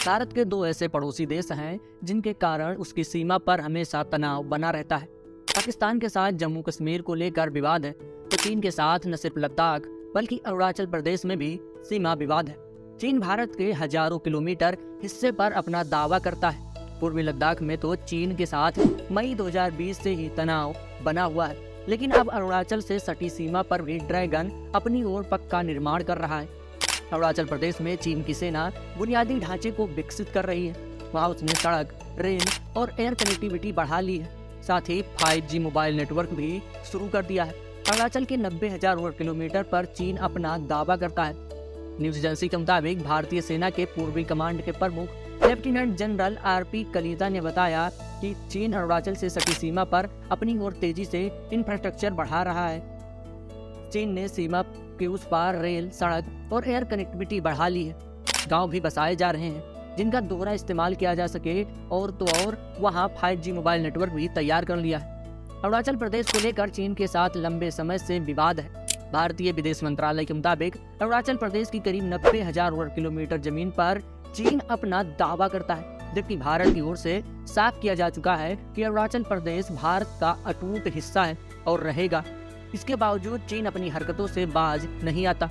भारत के दो ऐसे पड़ोसी देश हैं जिनके कारण उसकी सीमा पर हमेशा तनाव बना रहता है। पाकिस्तान के साथ जम्मू कश्मीर को लेकर विवाद है, तो चीन के साथ न सिर्फ लद्दाख बल्कि अरुणाचल प्रदेश में भी सीमा विवाद है। चीन भारत के हजारों किलोमीटर हिस्से पर अपना दावा करता है। पूर्वी लद्दाख में तो चीन के साथ मई 2020 से ही तनाव बना हुआ है, लेकिन अब अरुणाचल से सटी सीमा पर भी ड्रैगन अपनी ओर पक्का निर्माण कर रहा है। अरुणाचल प्रदेश में चीन की सेना बुनियादी ढांचे को विकसित कर रही है। वहाँ उसने सड़क, रेल और एयर कनेक्टिविटी बढ़ा ली है। साथ ही 5G मोबाइल नेटवर्क भी शुरू कर दिया है। अरुणाचल के 90,000 वर्ग किलोमीटर पर चीन अपना दावा करता है। न्यूज एजेंसी के मुताबिक भारतीय सेना के पूर्वी कमांड के प्रमुख लेफ्टिनेंट जनरल RP कलीता ने बताया कि चीन अरुणाचल से सटी सीमा पर अपनी ओर तेजी से इंफ्रास्ट्रक्चर बढ़ा रहा है। चीन ने सीमा के उस पार रेल, सड़क और एयर कनेक्टिविटी बढ़ा ली है। गांव भी बसाए जा रहे हैं जिनका दोहरा इस्तेमाल किया जा सके, और तो और वहां 5G मोबाइल नेटवर्क भी तैयार कर लिया है। अरुणाचल प्रदेश को लेकर चीन के साथ लंबे समय से विवाद है। भारतीय विदेश मंत्रालय के मुताबिक अरुणाचल प्रदेश की करीब 90,000 वर्ग किलोमीटर जमीन पर चीन अपना दावा करता है, जबकि भारत की ओर से साफ किया जा चुका है कि अरुणाचल प्रदेश भारत का अटूट हिस्सा है और रहेगा। इसके बावजूद चीन अपनी हरकतों से बाज नहीं आता।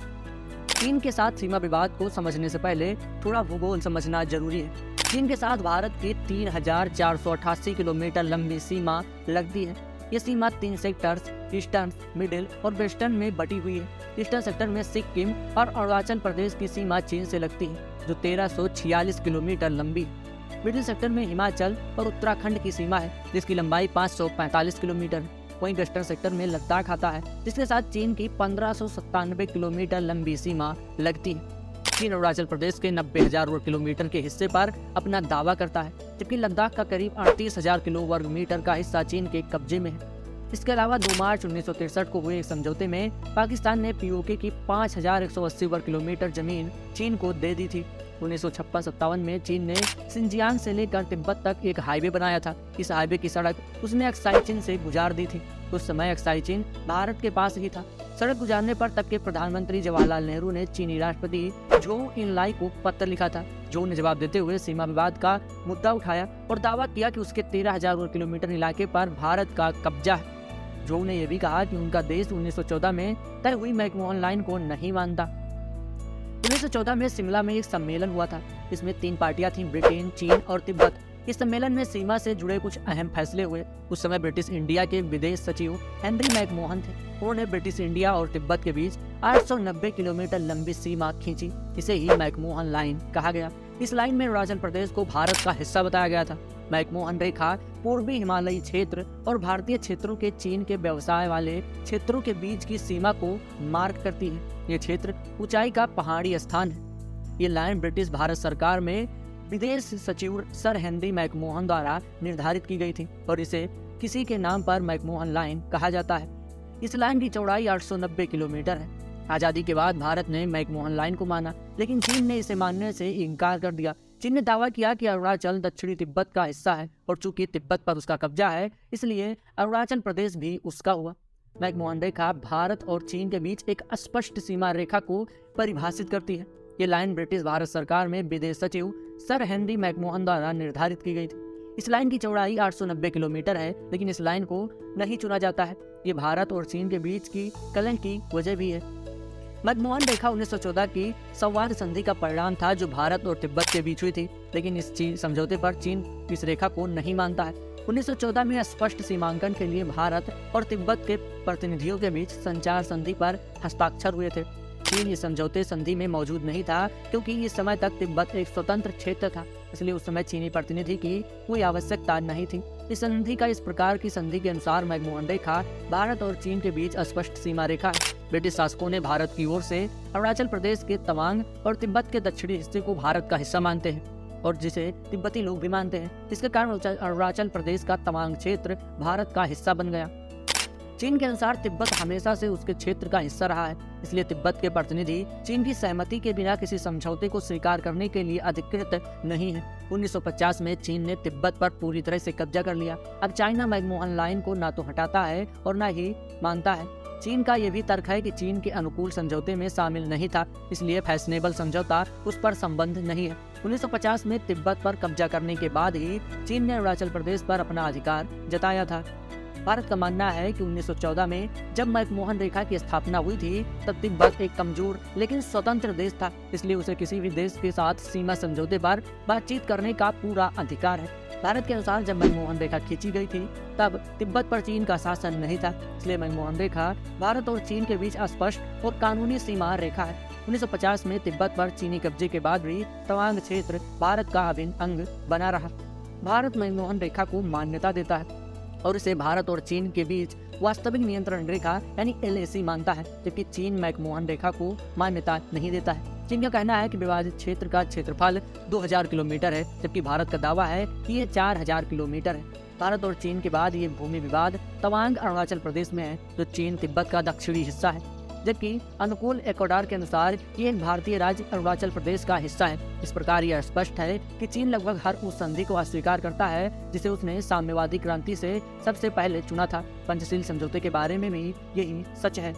चीन के साथ सीमा विवाद को समझने से पहले थोड़ा भूगोल समझना जरूरी है। चीन के साथ भारत की 3,488 किलोमीटर लंबी सीमा लगती है। ये सीमा 3 सेक्टर्स ईस्टर्न, मिडिल और वेस्टर्न में बटी हुई है। ईस्टर्न सेक्टर में सिक्किम और अरुणाचल प्रदेश की सीमा चीन से लगती है, जो 1346 किलोमीटर लंबी है। मिडिल सेक्टर में हिमाचल और उत्तराखंड की सीमा है, जिसकी लंबाई 545 किलोमीटर है। वहीं वेस्टर्न सेक्टर में लद्दाख आता है, जिसके साथ चीन की 1597 किलोमीटर लंबी सीमा लगती है। चीन अरुणाचल प्रदेश के 90,000 वर्ग किलोमीटर के हिस्से पर अपना दावा करता है, जबकि लद्दाख का करीब 38,000 किलो वर्ग मीटर का हिस्सा चीन के कब्जे में है। इसके अलावा 2 मार्च 1963 को हुए एक समझौते में पाकिस्तान ने POK की 5,180 वर्ग किलोमीटर जमीन चीन को दे दी थी। 1956-57 में चीन ने सिंजियांग से लेकर तिब्बत तक एक हाईवे बनाया था। इस हाईवे की सड़क उसने अक्साई चीन से गुजार दी थी। उस समय अक्साई चीन भारत के पास ही था। सड़क गुजारने पर तब के प्रधानमंत्री जवाहरलाल नेहरू ने चीनी राष्ट्रपति झोउ इनलाई को पत्र लिखा था। झोउ ने जवाब देते हुए सीमा विवाद का मुद्दा उठाया और दावा किया कि उसके 13,000 वर्ग किलोमीटर इलाके पर भारत का कब्जा है। झोउ ने यह भी कहा कि उनका देश 1914 में तय हुई मैकमोहन लाइन को नहीं मानता। 1914 में शिमला में एक सम्मेलन हुआ था। इसमें 3 पार्टियां थीं, ब्रिटेन, चीन और तिब्बत। इस सम्मेलन में सीमा से जुड़े कुछ अहम फैसले हुए। उस समय ब्रिटिश इंडिया के विदेश सचिव हेनरी मैकमोहन थे। उन्होंने ब्रिटिश इंडिया और तिब्बत के बीच 890 किलोमीटर लंबी सीमा खींची। इसे ही मैकमोहन लाइन कहा गया। इस लाइन में अरुणाचल प्रदेश को भारत का हिस्सा बताया गया था। मैकमोहन रेखा पूर्वी हिमालयी क्षेत्र और भारतीय क्षेत्रों के चीन के व्यवसाय वाले क्षेत्रों के बीच की सीमा को मार्क करती है। ये क्षेत्र ऊंचाई का पहाड़ी स्थान है। ये लाइन ब्रिटिश भारत सरकार में विदेश सचिव सर हेनरी मैकमोहन द्वारा निर्धारित की गई थी और इसे किसी के नाम पर मैकमोहन लाइन कहा जाता है। इस लाइन की चौड़ाई 890 किलोमीटर है। आजादी के बाद भारत ने मैकमोहन लाइन को माना, लेकिन चीन ने इसे मानने से इनकार कर दिया। चीन ने दावा किया कि अरुणाचल दक्षिणी तिब्बत का हिस्सा है और चूंकि तिब्बत पर उसका कब्जा है, इसलिए अरुणाचल प्रदेश भी उसका हुआ। मैकमोहन रेखा भारत और चीन के बीच एक स्पष्ट सीमा रेखा को परिभाषित करती है। ये लाइन ब्रिटिश भारत सरकार में विदेश सचिव सर हेनरी मैकमोहन द्वारा निर्धारित की गई थी। इस लाइन की चौड़ाई 890 किलोमीटर है, लेकिन इस लाइन को नहीं चुना जाता है। ये भारत और चीन के बीच की कलह की वजह भी है। मैकमोहन रेखा 1914 की संवाद संधि का परिणाम था, जो भारत और तिब्बत के बीच हुई थी, लेकिन इस समझौते पर चीन इस रेखा को नहीं मानता है। 1914 में स्पष्ट सीमांकन के लिए भारत और तिब्बत के प्रतिनिधियों के बीच संचार संधि पर हस्ताक्षर हुए थे। चीन इस समझौते संधि में मौजूद नहीं था, क्योंकि इस समय तक तिब्बत एक स्वतंत्र क्षेत्र था, इसलिए उस समय चीनी प्रतिनिधि की कोई आवश्यकता नहीं थी। इस संधि का इस प्रकार की संधि के अनुसार मैकमोहन रेखा भारत और चीन के बीच स्पष्ट सीमा रेखा है। ब्रिटिश शासकों ने भारत की ओर से अरुणाचल प्रदेश के तवांग और तिब्बत के दक्षिणी हिस्से को भारत का हिस्सा मानते हैं और जिसे तिब्बती लोग भी मानते हैं। इसके कारण अरुणाचल प्रदेश का तवांग क्षेत्र भारत का हिस्सा बन गया। चीन के अनुसार तिब्बत हमेशा से उसके क्षेत्र का हिस्सा रहा है, इसलिए तिब्बत के प्रतिनिधि चीन की सहमति के बिना किसी समझौते को स्वीकार करने के लिए अधिकृत नहीं है। 1950 में चीन ने तिब्बत पर पूरी तरह से कब्जा कर लिया। अब चाइना मैकमोहन लाइन को ना तो हटाता है और ना ही मानता है। चीन का यह भी तर्क है कि चीन के अनुकूल समझौते में शामिल नहीं था, इसलिए फैशनेबल समझौता उस पर संबंध नहीं है। 1950 में तिब्बत पर कब्जा करने के बाद ही चीन ने अरुणाचल प्रदेश पर अपना अधिकार जताया था। भारत का मानना है कि 1914 में जब मैकमोहन रेखा की स्थापना हुई थी तब तिब्बत एक कमजोर लेकिन स्वतंत्र देश था, इसलिए उसे किसी भी देश के साथ सीमा समझौते पर बातचीत करने का पूरा अधिकार है। भारत के अनुसार जब मनमोहन रेखा खींची गई थी तब तिब्बत पर चीन का शासन नहीं था, इसलिए मनमोहन रेखा भारत और चीन के बीच अस्पष्ट और कानूनी सीमा रेखा है। 1950 में तिब्बत पर चीनी कब्जे के बाद भी तवांग क्षेत्र भारत का अभिन्न अंग बना रहा। भारत मनमोहन रेखा को मान्यता देता है और इसे भारत और चीन के बीच वास्तविक नियंत्रण रेखा यानी LAC मानता है, जबकि चीन मैकमोहन रेखा को मान्यता नहीं देता है। चीन का कहना है कि विभाजित क्षेत्र का क्षेत्रफल 2000 किलोमीटर है, जबकि भारत का दावा है कि ये 4000 किलोमीटर है। भारत और चीन के बाद ये भूमि विवाद तवांग अरुणाचल प्रदेश में है, जो चीन तिब्बत का दक्षिणी हिस्सा है, जबकि अनुकूल एक्वाडोर के अनुसार ये एक भारतीय राज्य अरुणाचल प्रदेश का हिस्सा है। इस प्रकार यह स्पष्ट है कि चीन लगभग हर उस संधि को अस्वीकार करता है जिसे उसने साम्यवादी क्रांति से सबसे पहले चुना था। पंचशील समझौते के बारे में भी यही सच है।